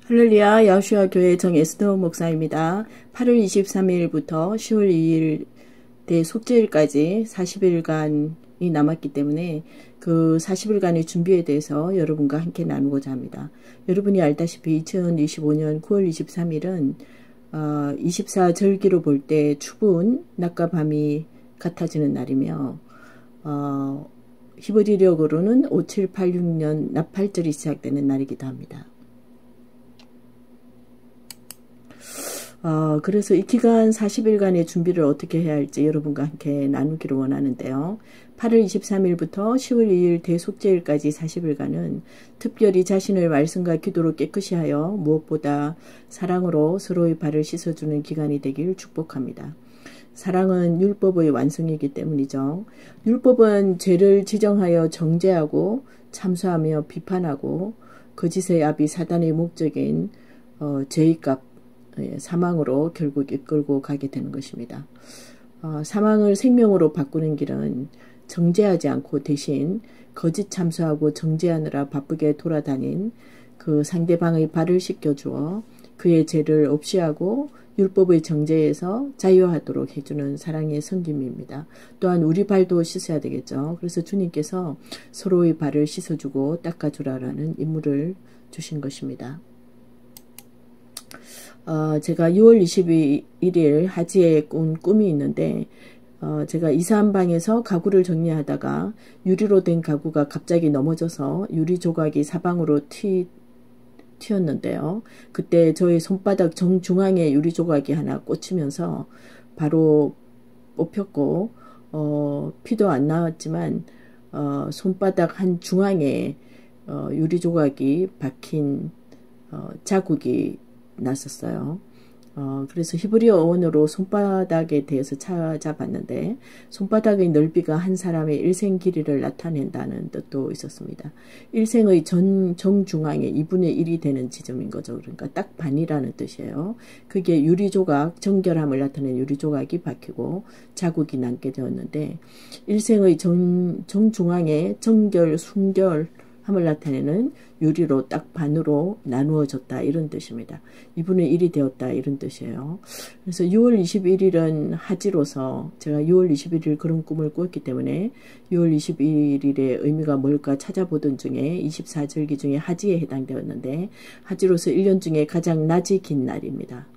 할렐루야, 야후슈아 교회 정에스더 목사입니다. 8월 23일부터 10월 2일 대속죄일까지 40일간이 남았기 때문에 그 40일간의 준비에 대해서 여러분과 함께 나누고자 합니다. 여러분이 알다시피 2025년 9월 23일은 24절기로 볼 때 추분, 낮과 밤이 같아지는 날이며 히브리력으로는 5786년 나팔절이 시작되는 날이기도 합니다. 그래서 이 기간 40일간의 준비를 어떻게 해야 할지 여러분과 함께 나누기를 원하는데요. 8월 23일부터 10월 2일 대속죄일까지 40일간은 특별히 자신을 말씀과 기도로 깨끗이 하여 무엇보다 사랑으로 서로의 발을 씻어주는 기간이 되길 축복합니다. 사랑은 율법의 완성이기 때문이죠. 율법은 죄를 지정하여 정죄하고 참수하며 비판하고 거짓의 압이 사단의 목적인 죄의 값, 사망으로 결국 이끌고 가게 되는 것입니다. 사망을 생명으로 바꾸는 길은 정죄하지 않고 대신 거짓 참수하고 정죄하느라 바쁘게 돌아다닌 그 상대방의 발을 씻겨주어 그의 죄를 없이 하고 율법의 정죄에서 자유하도록 해주는 사랑의 섬김입니다. 또한 우리 발도 씻어야 되겠죠. 그래서 주님께서 서로의 발을 씻어주고 닦아주라라는 임무를 주신 것입니다. 제가 6월 21일 하지에 꾼 꿈이 있는데 제가 이사한 방에서 가구를 정리하다가 유리로 된 가구가 갑자기 넘어져서 유리 조각이 사방으로 튀었는데요. 그때 저의 손바닥 정중앙에 유리 조각이 하나 꽂히면서 바로 뽑혔고 피도 안 나왔지만 손바닥 한 중앙에 유리 조각이 박힌 자국이 났었어요. 그래서 히브리어 어원으로 손바닥에 대해서 찾아봤는데 손바닥의 넓이가 한 사람의 일생 길이를 나타낸다는 뜻도 있었습니다. 일생의 정중앙에 2분의 1이 되는 지점인 거죠. 그러니까 딱 반이라는 뜻이에요. 그게 유리조각, 정결함을 나타낸 유리조각이 박히고 자국이 남게 되었는데 일생의 정중앙에 정결, 순결 함을 나타내는 유리로 딱 반으로 나누어졌다 이런 뜻입니다. 2분의 1이 되었다 이런 뜻이에요. 그래서 6월 21일은 하지로서 제가 6월 21일 그런 꿈을 꿨기 때문에 6월 21일의 의미가 뭘까 찾아보던 중에 24절기 중에 하지에 해당되었는데 하지로서 1년 중에 가장 낮이 긴 날입니다.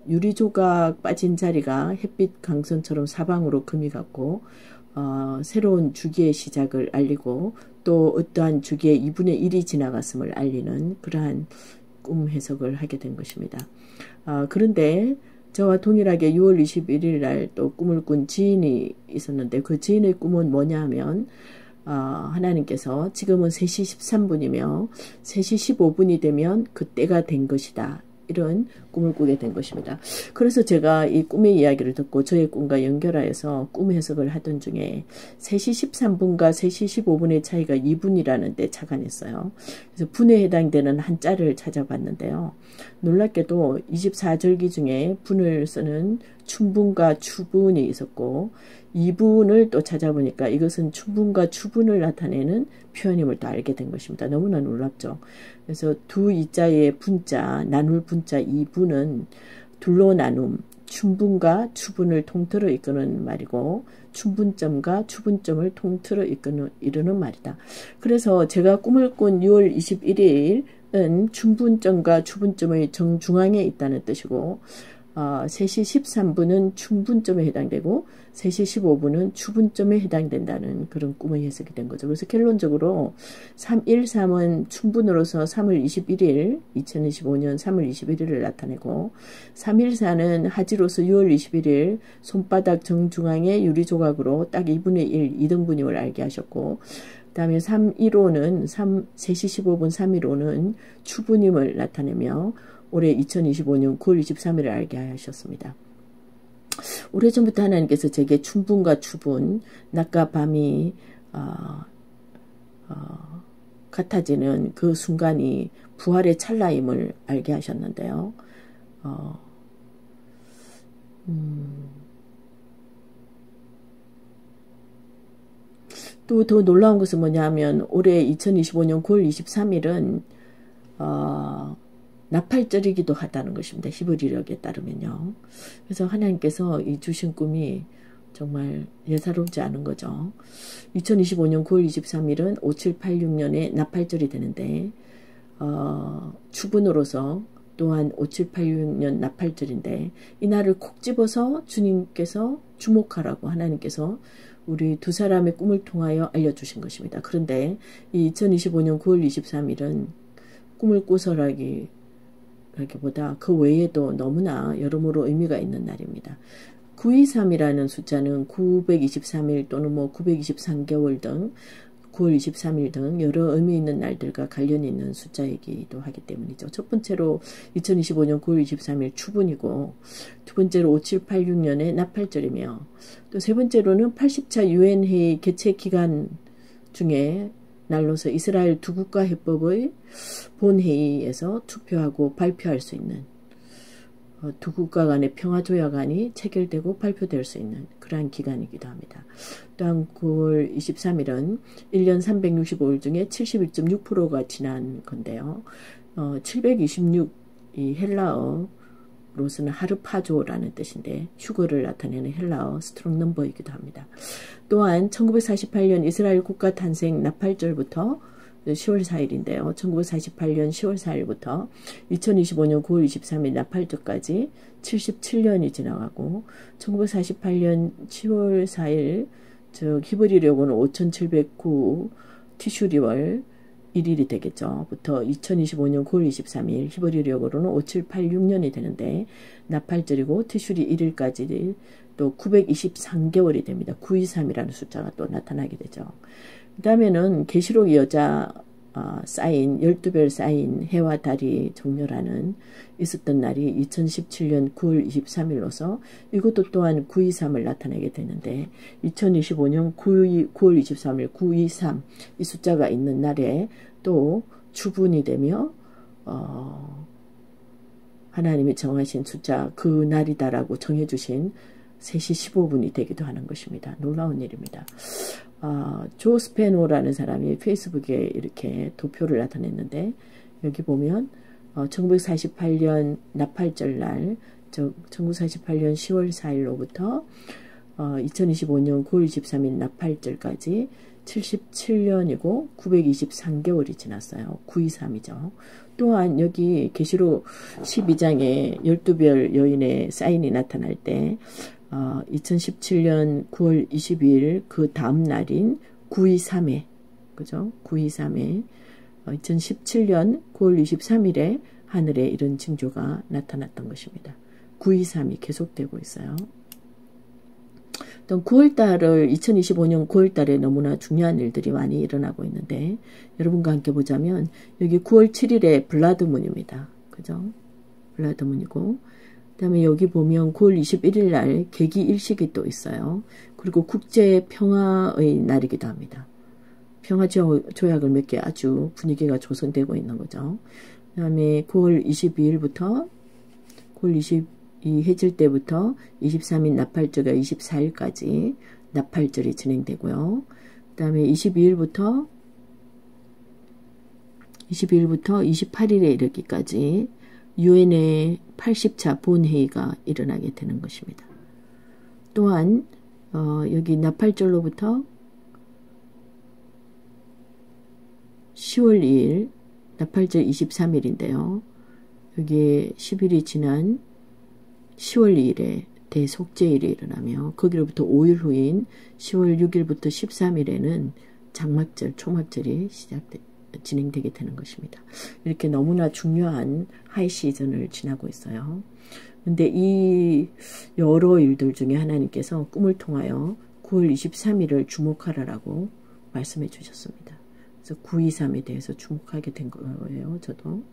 유리조각 빠진 자리가 햇빛 강선처럼 사방으로 금이 갔고 새로운 주기의 시작을 알리고 또 어떠한 주기의 2분의 1이 지나갔음을 알리는 그러한 꿈 해석을 하게 된 것입니다. 그런데 저와 동일하게 6월 21일 날 또 꿈을 꾼 지인이 있었는데 그 지인의 꿈은 뭐냐 하면 하나님께서 지금은 3시 13분이며 3시 15분이 되면 그때가 된 것이다. 이런 꿈을 꾸게 된 것입니다. 그래서 제가 이 꿈의 이야기를 듣고 저의 꿈과 연결하여서 꿈 해석을 하던 중에 3시 13분과 3시 15분의 차이가 2분이라는 데 착안했어요. 그래서 분에 해당되는 한자를 찾아봤는데요. 놀랍게도 24절기 중에 분을 쓰는 춘분과 추분이 있었고 2분을 또 찾아보니까 이것은 춘분과 추분을 나타내는 표현임을 또 알게 된 것입니다. 너무나 놀랍죠. 그래서 두 이자의 분자, 나눌 분자 2분은 둘로 나눔, 춘분과 추분을 통틀어 이끄는 말이고 춘분점과 추분점을 통틀어 이르는 말이다. 그래서 제가 꿈을 꾼 6월 21일은 춘분점과 추분점의 정중앙에 있다는 뜻이고 3시 13분은 춘분점에 해당되고 3시 15분은 추분점에 해당된다는 그런 꿈의 해석이 된 거죠. 그래서 결론적으로 313은 춘분으로서 3월 21일 2025년 3월 21일을 나타내고 314는 하지로서 6월 21일 손바닥 정중앙의 유리조각으로 딱 2분의 1 2등분임을 알게 하셨고 그 다음에 315는 3시 15분 315는 추분임을 나타내며 올해 2025년 9월 23일을 알게 하셨습니다. 오래전부터 하나님께서 제게 춘분과 추분, 낮과 밤이 같아지는 그 순간이 부활의 찰나임을 알게 하셨는데요. 또 더 놀라운 것은 뭐냐 하면 올해 2025년 9월 23일은 나팔절이기도 하다는 것입니다. 히브리력에 따르면요. 그래서 하나님께서 이 주신 꿈이 정말 예사롭지 않은 거죠. 2025년 9월 23일은 5786년에 나팔절이 되는데 주분으로서 또한 5786년 나팔절인데 이 날을 콕 집어서 주님께서 주목하라고 하나님께서 우리 두 사람의 꿈을 통하여 알려주신 것입니다. 그런데 이 2025년 9월 23일은 꿈을 꾸서라기보다 그 외에도 너무나 여러모로 의미가 있는 날입니다. 923이라는 숫자는 923일 또는 923개월 등 9월 23일 등 여러 의미 있는 날들과 관련이 있는 숫자이기도 하기 때문이죠. 첫 번째로 2025년 9월 23일 추분이고 두 번째로 5786년의 나팔절이며 또 세 번째로는 80차 유엔회의 개최 기간 중에 날로서 이스라엘 두 국가 해법의 본회의에서 투표하고 발표할 수 있는 두 국가 간의 평화조약안이 체결되고 발표될 수 있는 그러한 기간이기도 합니다. 또한 9월 23일은 1년 365일 중에 71.6%가 지난 건데요. 726 이 헬라어로서는 하르파조라는 뜻인데 휴거를 나타내는 헬라어 스트롱 넘버이기도 합니다. 또한 1948년 이스라엘 국가 탄생 나팔절부터 10월 4일인데요. 1948년 10월 4일부터 2025년 9월 23일 나팔절까지 77년이 지나가고 1948년 10월 4일 즉 히브리력으로는 5709 티슈리월 1일이 되겠죠. 부터 2025년 9월 23일 히브리력으로는 5786년이 되는데 나팔절이고 티슈리 1일까지 또 923개월이 됩니다. 923이라는 숫자가 또 나타나게 되죠. 그 다음에는 계시록 여자 사인 12별 사인 해와 달이 정렬하는 있었던 날이 2017년 9월 23일로서 이것도 또한 923을 나타내게 되는데 2025년 9월 23일 923 이 숫자가 있는 날에 또 주분이 되며 하나님이 정하신 숫자 그 날이다라고 정해주신 3시 15분이 되기도 하는 것입니다. 놀라운 일입니다. 조 스페노라는 사람이 페이스북에 이렇게 도표를 나타냈는데 여기 보면 1948년 나팔절 날, 즉 1948년 10월 4일로부터 2025년 9월 23일 나팔절까지 77년이고 923개월이 지났어요. 923이죠. 또한 여기 계시록 12장에 12별 여인의 사인이 나타날 때 2017년 9월 22일 그 다음 날인 923에 그죠? 923에 2017년 9월 23일에 하늘에 이런 징조가 나타났던 것입니다. 923이 계속되고 있어요. 또 9월달을 2025년 9월달에 너무나 중요한 일들이 많이 일어나고 있는데 여러분과 함께 보자면 여기 9월 7일에 블라드문입니다. 그죠? 블라드문이고 그 다음에 여기 보면 9월 21일 날 계기 일식이 또 있어요. 그리고 국제평화의 날이기도 합니다. 평화조약을 맺게 아주 분위기가 조성되고 있는 거죠. 그 다음에 9월 22일부터 9월 22 해질 때부터 23일 나팔절과 24일까지 나팔절이 진행되고요. 그 다음에 22일부터 28일에 이르기까지 유엔의 80차 본회의가 일어나게 되는 것입니다. 또한 여기 나팔절로부터 10월 2일 나팔절 23일인데요. 여기에 10일이 지난 10월 2일에 대속죄일이 일어나며 거기로부터 5일 후인 10월 6일부터 13일에는 장막절, 초막절이 진행되게 되는 것입니다. 이렇게 너무나 중요한 하이 시즌을 지나고 있어요. 근데 이 여러 일들 중에 하나님께서 꿈을 통하여 9월 23일을 주목하라라고 말씀해 주셨습니다. 그래서 923에 대해서 주목하게 된 거예요. 저도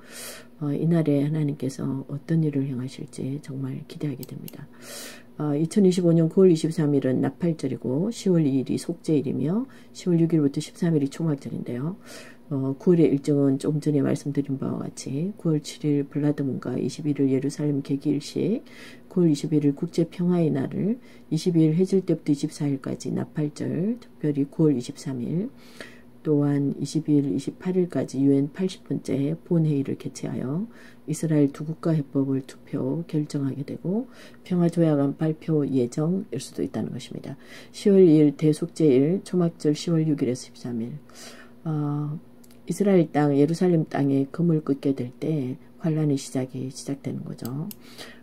이날에 하나님께서 어떤 일을 행하실지 정말 기대하게 됩니다. 2025년 9월 23일은 나팔절이고 10월 2일이 속죄일이며 10월 6일부터 13일이 초막절인데요. 9월의 일정은 조금 전에 말씀드린 바와 같이 9월 7일 블라드문과 21일 예루살렘 계기일식, 9월 21일 국제평화의 날을 22일 해질 때부터 24일까지 나팔절, 특별히 9월 23일, 또한 22일, 28일까지 UN 80번째 본회의를 개최하여 이스라엘 두 국가 해법을 투표 결정하게 되고 평화조약안 발표 예정일 수도 있다는 것입니다. 10월 2일 대속죄일, 초막절 10월 6일에서 13일. 이스라엘 땅, 예루살렘 땅에 금을 긋게 될 때 환란의 시작되는 거죠.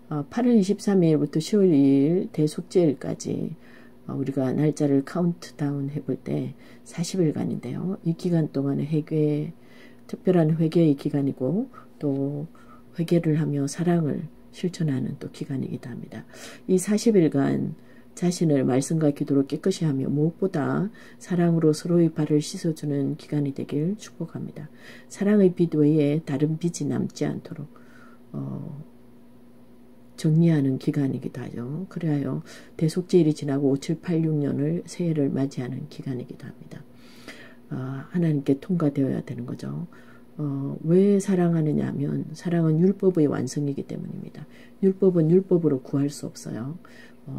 8월 23일부터 10월 2일 대속죄일까지 우리가 날짜를 카운트다운 해볼 때 40일간인데요. 이 기간 동안에 특별한 회개의 기간이고 또 회개를 하며 사랑을 실천하는 또 기간이기도 합니다. 이 40일간 자신을 말씀과 기도로 깨끗이 하며 무엇보다 사랑으로 서로의 발을 씻어주는 기간이 되길 축복합니다. 사랑의 빛 외에 다른 빛이 남지 않도록 정리하는 기간이기도 하죠. 그래야 대속죄일이 지나고 5786년을 새해를 맞이하는 기간이기도 합니다. 하나님께 통과되어야 되는 거죠. 왜 사랑하느냐 하면 사랑은 율법의 완성이기 때문입니다. 율법은 율법으로 구할 수 없어요.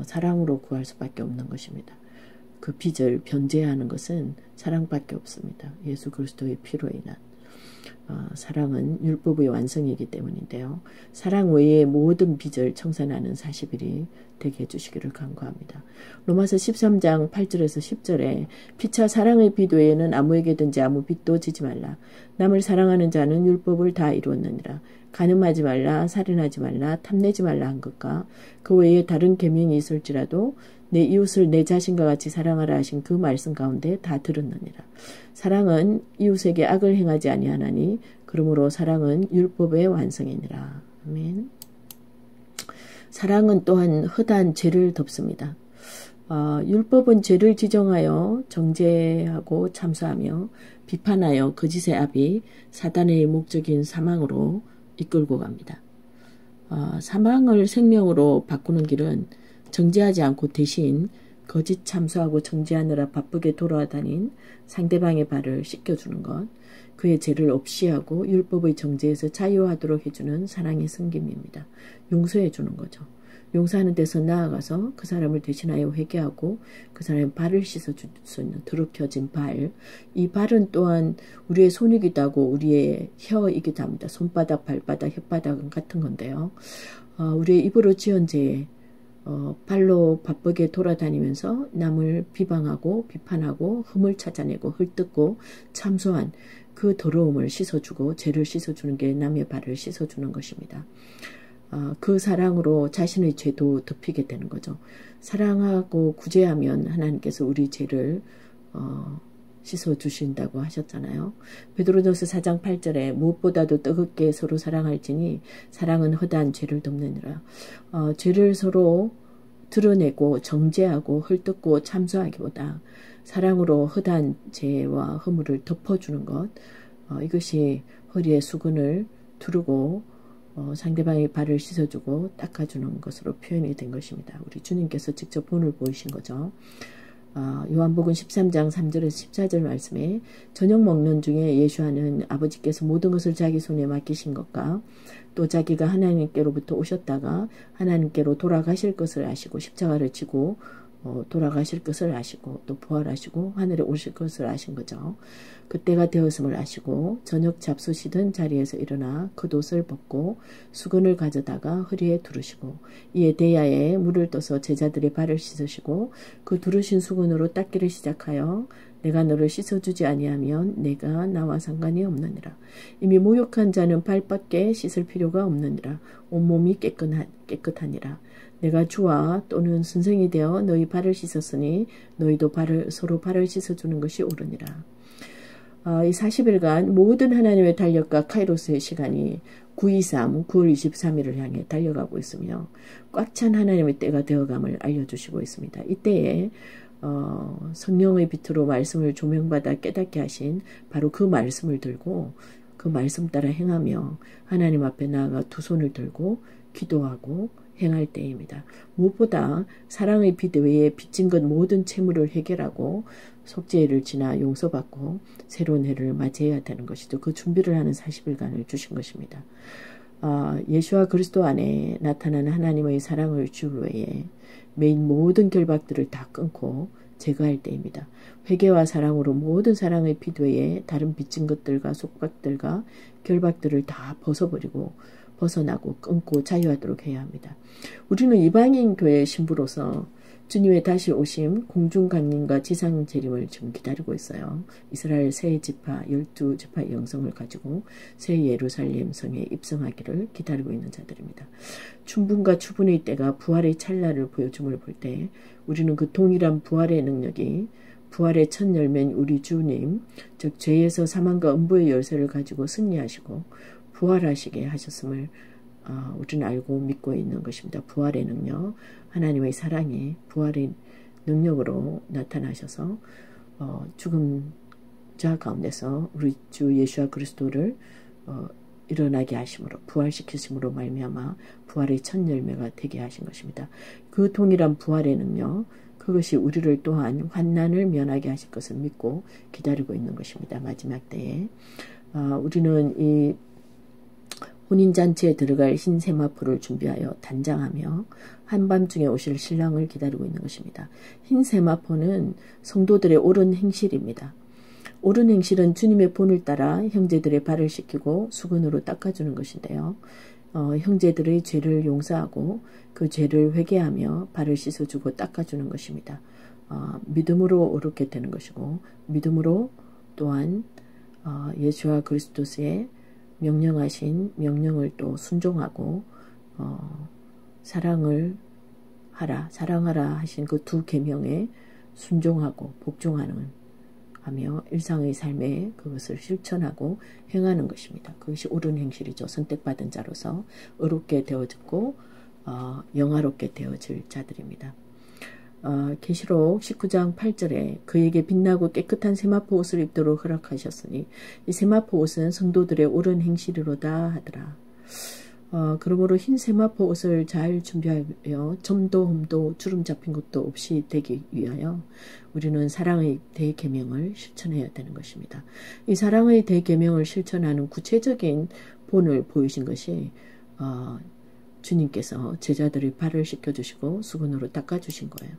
사랑으로 구할 수밖에 없는 것입니다. 그 빚을 변제하는 것은 사랑밖에 없습니다. 예수 그리스도의 피로 인한. 사랑은 율법의 완성이기 때문인데요. 사랑 외에 모든 빚을 청산하는 40일이 되게 해주시기를 간구합니다. 로마서 13장 8절에서 10절에 피차 사랑의 빚 외에는 아무에게든지 아무 빚도 지지 말라. 남을 사랑하는 자는 율법을 다 이루었느니라. 간음하지 말라, 살인하지 말라, 탐내지 말라 한 것과 그 외에 다른 계명이 있을지라도 내 이웃을 내 자신과 같이 사랑하라 하신 그 말씀 가운데 다 들었느니라. 사랑은 이웃에게 악을 행하지 아니하나니 그러므로 사랑은 율법의 완성이니라. 아멘. 사랑은 또한 허다한 죄를 덮습니다. 율법은 죄를 지정하여 정죄하고 참수하며 비판하여 거짓의 압이 사단의 목적인 사망으로 이끌고 갑니다. 사망을 생명으로 바꾸는 길은 정죄하지 않고 대신 거짓 참수하고 정죄하느라 바쁘게 돌아다닌 상대방의 발을 씻겨주는 것, 그의 죄를 없이하고 율법의 정죄에서 자유하도록 해주는 사랑의 섬김입니다. 용서해주는 거죠. 용서하는 데서 나아가서 그 사람을 대신하여 회개하고 그 사람의 발을 씻어줄 수 있는 더럽혀진 발. 이 발은 또한 우리의 손이기도 하고 우리의 혀이기도 합니다. 손바닥, 발바닥, 혓바닥은 같은 건데요. 우리의 입으로 지은 죄에 발로 바쁘게 돌아다니면서 남을 비방하고 비판하고 흠을 찾아내고 헐뜯고 참소한 그 더러움을 씻어주고 죄를 씻어주는 게 남의 발을 씻어주는 것입니다. 그 사랑으로 자신의 죄도 덮이게 되는 거죠. 사랑하고 구제하면 하나님께서 우리 죄를 씻어주신다고 하셨잖아요. 베드로전서 4장 8절에 무엇보다도 뜨겁게 서로 사랑할지니 사랑은 허다한 죄를 덮느니라. 죄를 서로 드러내고 정죄하고 헐뜯고 참소하기보다 사랑으로 허다한 죄와 허물을 덮어주는 것, 이것이 허리에 수건을 두르고 상대방의 발을 씻어주고 닦아주는 것으로 표현이 된 것입니다. 우리 주님께서 직접 본을 보이신 거죠. 요한복음 13장 3절에서 14절 말씀에 저녁 먹는 중에 예수와는 아버지께서 모든 것을 자기 손에 맡기신 것과 또 자기가 하나님께로부터 오셨다가 하나님께로 돌아가실 것을 아시고 십자가를 지고 돌아가실 것을 아시고 또 부활하시고 하늘에 오실 것을 아신 거죠. 그때가 되었음을 아시고 저녁 잡수시던 자리에서 일어나 겉옷을 벗고 수건을 가져다가 허리에 두르시고 이에 대야에 물을 떠서 제자들의 발을 씻으시고 그 두르신 수건으로 닦기를 시작하여 내가 너를 씻어주지 아니하면 내가 나와 상관이 없느니라. 이미 모욕한 자는 발밖에 씻을 필요가 없느니라. 온몸이 깨끗하니라. 내가 주와 또는 선생이 되어 너희 발을 씻었으니 너희도 서로 발을 씻어주는 것이 옳으니라. 이 40일간 모든 하나님의 달력과 카이로스의 시간이 923, 9월 23일을 향해 달려가고 있으며 꽉 찬 하나님의 때가 되어감을 알려주시고 있습니다. 이때에 성령의 빛으로 말씀을 조명받아 깨닫게 하신 바로 그 말씀을 들고 그 말씀 따라 행하며 하나님 앞에 나아가 두 손을 들고 기도하고 행할 때입니다. 무엇보다 사랑의 빛 외에 빚진 것 모든 채무를 해결하고 속죄일을 지나 용서받고 새로운 해를 맞이해야 되는 것이죠. 그 준비를 하는 40일간을 주신 것입니다. 예수와 그리스도 안에 나타나는 하나님의 사랑을 주 외에 메인 모든 결박들을 다 끊고 제거할 때입니다. 회개와 사랑으로 모든 사랑의 피도에 다른 빚진 것들과 속박들과 결박들을 다 벗어나고 끊고 자유하도록 해야 합니다. 우리는 이방인 교회 신부로서 주님의 다시 오심, 공중 강림과 지상 재림을 지금 기다리고 있어요. 이스라엘 새 지파 12지파의 영성을 가지고 새 예루살렘 성에 입성하기를 기다리고 있는 자들입니다. 춘분과 추분의 때가 부활의 찰나를 보여줌을 볼 때 우리는 그 동일한 부활의 능력이 부활의 첫 열매인 우리 주님, 즉 죄에서 사망과 음부의 열쇠를 가지고 승리하시고 부활하시게 하셨음을 우리는 알고 믿고 있는 것입니다. 부활의 능력, 하나님의 사랑이 부활의 능력으로 나타나셔서 죽은 자 가운데서 우리 주 예수와 그리스도를 일어나게 하심으로 부활시키심으로 말미암아 부활의 첫 열매가 되게 하신 것입니다. 그 동일한 부활의 능력, 그것이 우리를 또한 환난을 면하게 하실 것을 믿고 기다리고 있는 것입니다. 마지막 때에 우리는 이 혼인잔치에 들어갈 흰 세마포를 준비하여 단장하며 한밤중에 오실 신랑을 기다리고 있는 것입니다. 흰 세마포는 성도들의 옳은 행실입니다. 옳은 행실은 주님의 본을 따라 형제들의 발을 씻기고 수건으로 닦아주는 것인데요. 형제들의 죄를 용서하고 그 죄를 회개하며 발을 씻어주고 닦아주는 것입니다. 믿음으로 옳게 되는 것이고 믿음으로 또한 예수와 그리스도의 명령하신 명령을 또 순종하고 사랑하라 하신 그 두 계명에 순종하고 복종하며 일상의 삶에 그것을 실천하고 행하는 것입니다. 그것이 옳은 행실이죠. 선택받은 자로서 의롭게 되어졌고 영화롭게 되어질 자들입니다. 계시록 19장 8절에 그에게 빛나고 깨끗한 세마포 옷을 입도록 허락하셨으니 이 세마포 옷은 성도들의 옳은 행실이로다 하더라. 그러므로 흰 세마포 옷을 잘 준비하여 점도 흠도 주름 잡힌 것도 없이 되기 위하여 우리는 사랑의 대계명을 실천해야 되는 것입니다. 이 사랑의 대계명을 실천하는 구체적인 본을 보이신 것이 주님께서 제자들의 발을 씻겨주시고 수건으로 닦아주신 거예요.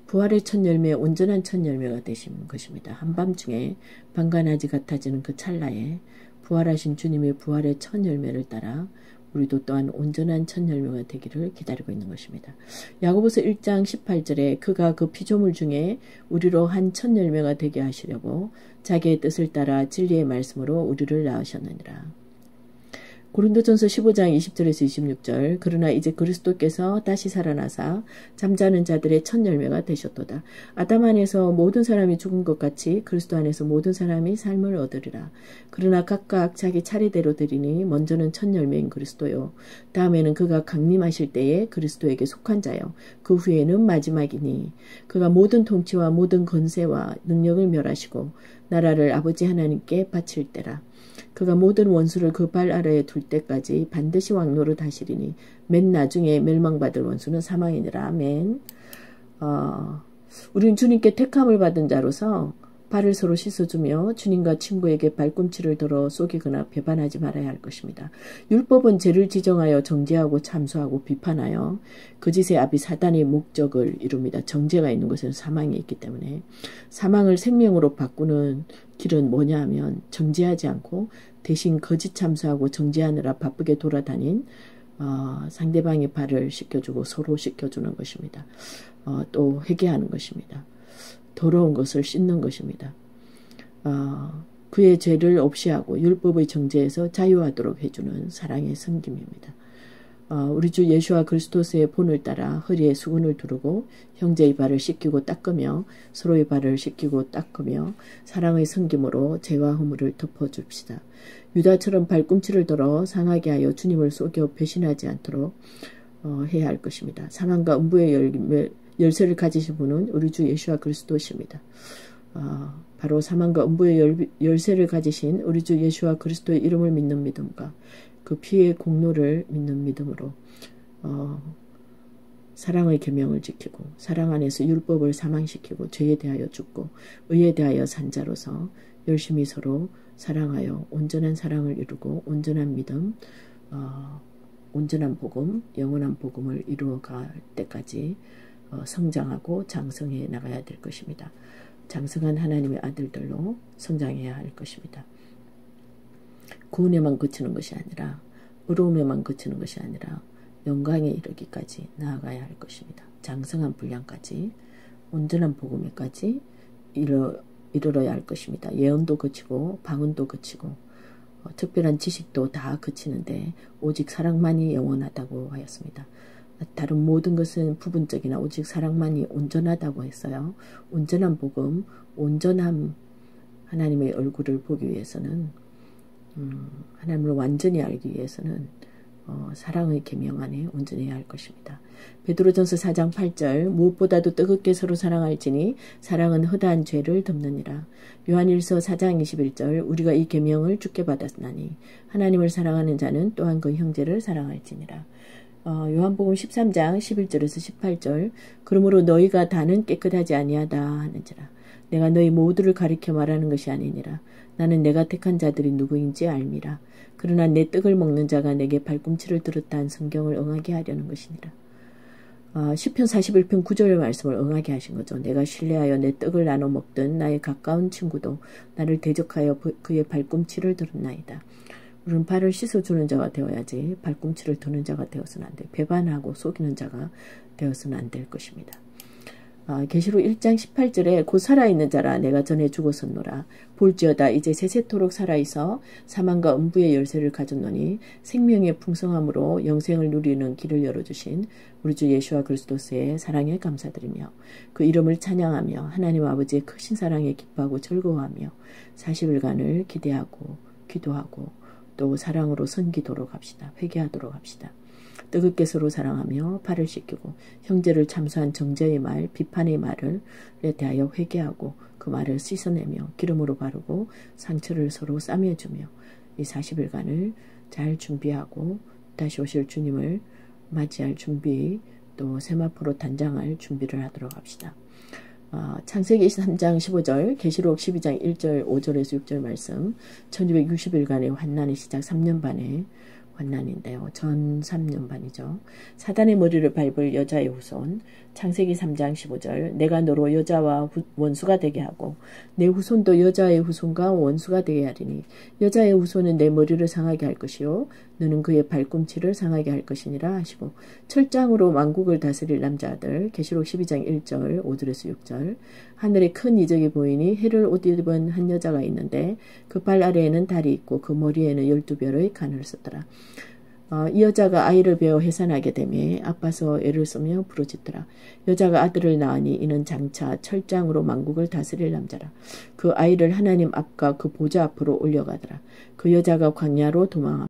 부활의 첫 열매, 온전한 첫 열매가 되신 것입니다. 한밤중에 방가나지 같아지는 그 찰나에 부활하신 주님의 부활의 첫 열매를 따라 우리도 또한 온전한 첫 열매가 되기를 기다리고 있는 것입니다. 야고보서 1장 18절에 그가 그 피조물 중에 우리로 한 첫 열매가 되게 하시려고 자기의 뜻을 따라 진리의 말씀으로 우리를 낳으셨느니라. 고린도전서 15장 20절에서 26절 그러나 이제 그리스도께서 다시 살아나사 잠자는 자들의 첫 열매가 되셨도다. 아담 안에서 모든 사람이 죽은 것 같이 그리스도 안에서 모든 사람이 삶을 얻으리라. 그러나 각각 자기 차례대로 드리니 먼저는 첫 열매인 그리스도요. 다음에는 그가 강림하실 때에 그리스도에게 속한 자요. 그 후에는 마지막이니 그가 모든 통치와 모든 권세와 능력을 멸하시고 나라를 아버지 하나님께 바칠 때라. 그가 모든 원수를 그 발 아래에 둘 때까지 반드시 왕노릇 하시리니 맨 나중에 멸망받을 원수는 사망이니라. 아멘. 우리는 주님께 택함을 받은 자로서 발을 서로 씻어주며 주님과 친구에게 발꿈치를 들어 속이거나 배반하지 말아야 할 것입니다. 율법은 죄를 지정하여 정죄하고 참수하고 비판하여 그 짓의 압이 사단의 목적을 이룹니다. 정죄가 있는 곳에는 사망이 있기 때문에 사망을 생명으로 바꾸는 길은 뭐냐 하면 정죄하지 않고 대신 거짓 참수하고 정죄하느라 바쁘게 돌아다닌 상대방의 발을 씻겨주고 서로 씻겨주는 것입니다. 또 회개하는 것입니다. 더러운 것을 씻는 것입니다. 그의 죄를 없이 하고 율법의 정죄에서 자유하도록 해주는 사랑의 섬김입니다. 우리 주 예수와 그리스도의 본을 따라 허리에 수건을 두르고 형제의 발을 씻기고 닦으며 서로의 발을 씻기고 닦으며 사랑의 섬김으로 죄와 허물을 덮어줍시다. 유다처럼 발꿈치를 들어 상하게 하여 주님을 속여 배신하지 않도록 해야 할 것입니다. 사망과 음부의 열쇠를 가지신 분은 우리 주 예수와 그리스도십니다. 바로 사망과 음부의 열쇠를 가지신 우리 주 예수와 그리스도의 이름을 믿는 믿음과 그 피의 공로를 믿는 믿음으로 사랑의 계명을 지키고 사랑 안에서 율법을 사망시키고 죄에 대하여 죽고 의에 대하여 산 자로서 열심히 서로 사랑하여 온전한 사랑을 이루고 온전한 믿음, 온전한 복음, 영원한 복음을 이루어갈 때까지 성장하고 장성해 나가야 될 것입니다. 장성한 하나님의 아들들로 성장해야 할 것입니다. 구원에만 그치는 것이 아니라 의로움에만 그치는 것이 아니라 영광에 이르기까지 나아가야 할 것입니다. 장성한 분량까지 온전한 복음에까지 이르러야 할 것입니다. 예언도 그치고 방언도 그치고 특별한 지식도 다 그치는데 오직 사랑만이 영원하다고 하였습니다. 다른 모든 것은 부분적이나 오직 사랑만이 온전하다고 했어요. 온전한 복음, 온전한 하나님의 얼굴을 보기 위해서는 하나님을 완전히 알기 위해서는 사랑의 계명 안에 온전해야 할 것입니다. 베드로전서 4장 8절 무엇보다도 뜨겁게 서로 사랑할지니 사랑은 허다한 죄를 덮느니라. 요한일서 4장 21절 우리가 이 계명을 주께 받았나니 하나님을 사랑하는 자는 또한 그 형제를 사랑할지니라. 요한복음 13장 11절에서 18절 그러므로 너희가 다는 깨끗하지 아니하다 하는지라. 내가 너희 모두를 가리켜 말하는 것이 아니니라. 나는 내가 택한 자들이 누구인지 알미라. 그러나 내 떡을 먹는 자가 내게 발꿈치를 들었다 한 성경을 응하게 하려는 것이니라. 시편 41편 9절 말씀을 응하게 하신 거죠. 내가 신뢰하여 내 떡을 나눠 먹던 나의 가까운 친구도 나를 대적하여 그의 발꿈치를 들었나이다. 우리는 발을 씻어주는 자가 되어야지 발꿈치를 드는 자가 되어서는 안 돼. 배반하고 속이는 자가 되어서는 안 될 것입니다. 계시록 1장 18절에 곧 살아있는 자라 내가 전에 죽었었노라. 볼지어다 이제 세세토록 살아있어 사망과 음부의 열쇠를 가졌노니 생명의 풍성함으로 영생을 누리는 길을 열어주신 우리 주 예수와 그리스도의 사랑에 감사드리며 그 이름을 찬양하며 하나님 아버지의 크신 사랑에 기뻐하고 즐거워하며 40일간을 기대하고 기도하고 또 사랑으로 섬기도록 합시다. 회개하도록 합시다. 뜨겁게 서로 사랑하며 발을 씻기고 형제를 참수한 정죄의 말, 비판의 말을 대하여 회개하고 그 말을 씻어내며 기름으로 바르고 상처를 서로 싸매주며 이 40일간을 잘 준비하고 다시 오실 주님을 맞이할 준비 또 세마포로 단장할 준비를 하도록 합시다. 창세기 23장 15절, 계시록 12장 1절, 5절에서 6절 말씀 1260일간의 환난의 시작 3년 반의 환난인데요. 전 3년 반이죠. 사단의 머리를 밟을 여자의 후손 창세기 3장 15절 내가 너로 여자와 원수가 되게 하고 내 후손도 여자의 후손과 원수가 되게 하리니 여자의 후손은 내 머리를 상하게 할 것이요 너는 그의 발꿈치를 상하게 할 것이니라 하시고 철장으로 만국을 다스릴 남자들 계시록 12장 1절 5절에서 6절 하늘에 큰 이적이 보이니 해를 옷 입은 한 여자가 있는데 그 발 아래에는 달이 있고 그 머리에는 12별의 관을 썼더라. 이 여자가 아이를 베어 해산하게 되매 아파서 애를 쓰며 부르짖더라. 여자가 아들을 낳으니 이는 장차 철장으로 만국을 다스릴 남자라. 그 아이를 하나님 앞과 그 보좌 앞으로 올려가더라. 그 여자가 광야로 도망하며